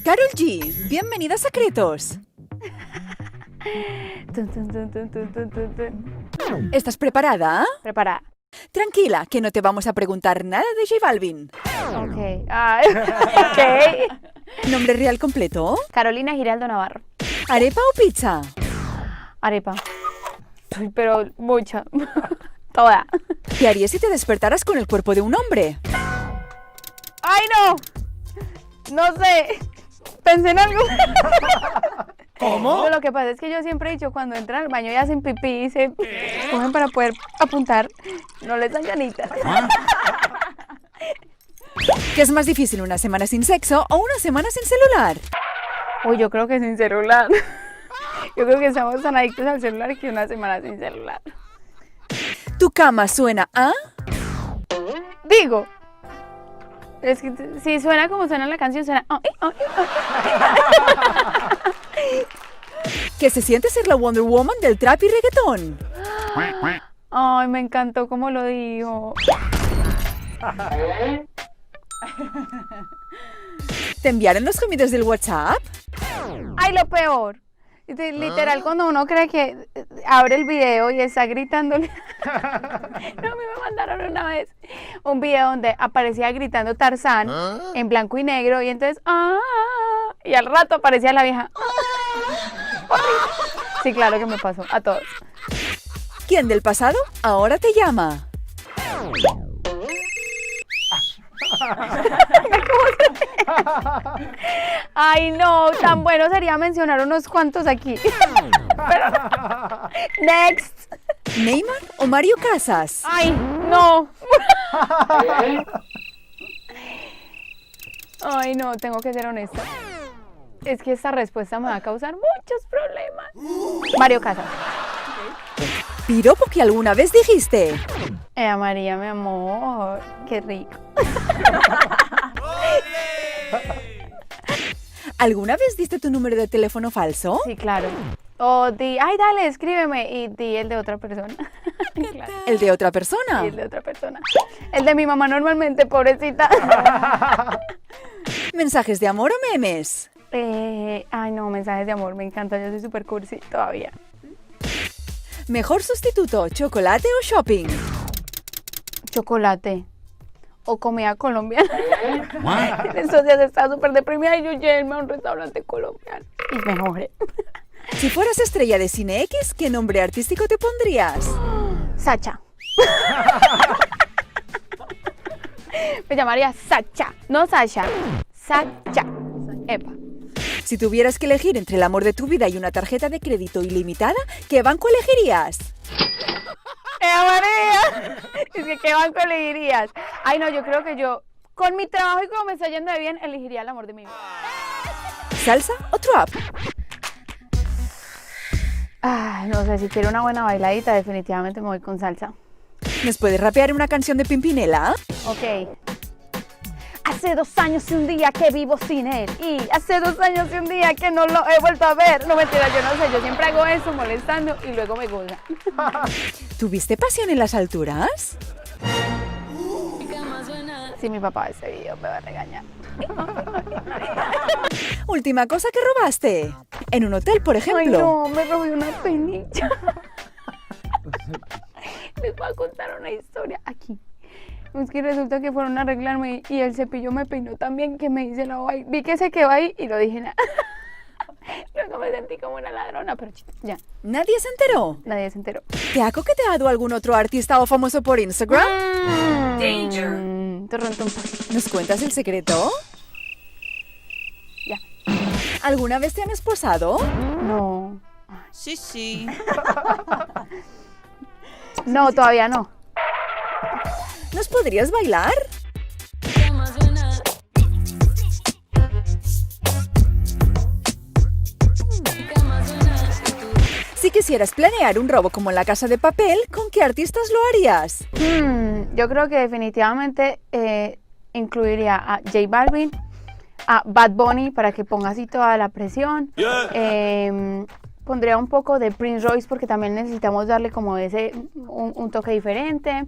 Karol G, bienvenida a Secretos. ¿Estás preparada? Preparada. Tranquila, que no te vamos a preguntar nada de J Balvin. Ok. Ok. ¿Nombre real completo? Carolina Giraldo Navarro. ¿Arepa o pizza? Arepa. Uy, pero mucha. Toda. ¿Qué harías si te despertaras con el cuerpo de un hombre? ¡Ay, no! No sé. Pensé en algo. ¿Cómo? No, lo que pasa es que yo siempre he dicho, cuando entran al baño y hacen pipí y se cogen para poder apuntar, no les dan ganitas. ¿Qué es más difícil, una semana sin sexo o una semana sin celular? Uy, yo creo que sin celular. Yo creo que estamos tan adictos al celular que una semana sin celular. ¿Tu cama suena a? Digo, es que si suena como suena la canción, suena... ¿Qué se siente ser la Wonder Woman del trap y reggaetón? Ay, me encantó cómo lo dijo. ¿Te enviaron los gemidos del WhatsApp? Ay, lo peor. Literal, cuando uno cree que abre el video y está gritándole. No, a mí me mandaron una vez un video donde aparecía gritando Tarzán en blanco y negro y entonces, y al rato aparecía la vieja. Sí, claro que me pasó, a todos. ¿Quién del pasado ahora te llama? Ay, no, tan bueno sería mencionar unos cuantos aquí. Pero, next. ¿Neymar o Mario Casas? Ay, no. Ay, no, tengo que ser honesta. Es que esta respuesta me va a causar muchos problemas. Mario Casas. ¿Piropo que alguna vez dijiste? María, mi amor, qué rico. ¿Alguna vez diste tu número de teléfono falso? Sí, claro. O di, ay, dale, escríbeme. Y di el de otra persona. Claro. ¿El de otra persona? Y el de otra persona. El de mi mamá normalmente, pobrecita. ¿Mensajes de amor o memes? Ay, no, mensajes de amor, me encanta. Yo soy súper cursi todavía. ¿Mejor sustituto, chocolate o shopping? Chocolate. O comida colombiana. En estos días estaba súper deprimida y yo llegué a un restaurante colombiano. Y me enojé. Si fueras estrella de Cine X, ¿qué nombre artístico te pondrías? Sacha. Me llamaría Sacha, no Sasha. Sacha. Epa. Si tuvieras que elegir entre el amor de tu vida y una tarjeta de crédito ilimitada, ¿qué banco elegirías? María! Es que, ¿qué banco elegirías? Ay, no, yo creo que yo, con mi trabajo y como me está yendo de bien, elegiría el amor de mi vida. ¿Salsa o trap? Ay, no sé, si quiero una buena bailadita, definitivamente me voy con salsa. ¿Nos puedes rapear una canción de Pimpinela? Ok. Hace 2 años y un día que vivo sin él. Y hace 2 años y un día que no lo he vuelto a ver. No, mentira, yo no sé, yo siempre hago eso molestando y luego me goza. ¿Tuviste pasión en las alturas? Si mi papá ve ese video me va a regañar. Última cosa que robaste. En un hotel, por ejemplo. Ay, no, me robé una penilla. Les voy a contar una historia aquí. Es que resulta que fueron a arreglarme y el cepillo me peinó tan bien que me hice la vaina. Vi que se quedó ahí y lo dije nada. Luego me sentí como una ladrona, pero ya. ¿Nadie se enteró? Nadie se enteró. ¿Te ha coqueteado algún otro artista o famoso por Instagram? Danger. ¿Nos cuentas el secreto? Ya. ¿Alguna vez te han esposado? No. Sí. No, todavía no. ¿Nos podrías bailar? Si quisieras planear un robo como en La Casa de Papel, ¿con qué artistas lo harías? Yo creo que definitivamente incluiría a J Balvin, a Bad Bunny para que ponga así toda la presión. Pondría un poco de Prince Royce porque también necesitamos darle como un toque diferente.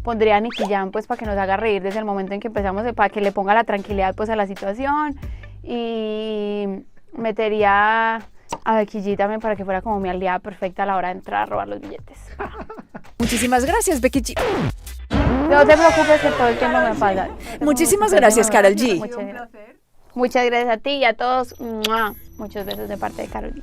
Pondría a Nicky Jam pues para que nos haga reír desde el momento en que empezamos, para que le ponga la tranquilidad pues a la situación. Y metería a Becky G también para que fuera como mi aliada perfecta a la hora de entrar a robar los billetes. Muchísimas gracias, Becky G. No te preocupes que todo el tiempo me pasa. Muchísimas gracias, Karol G. Muchas gracias a ti y a todos. ¡Mua! Muchos besos de parte de Karol G.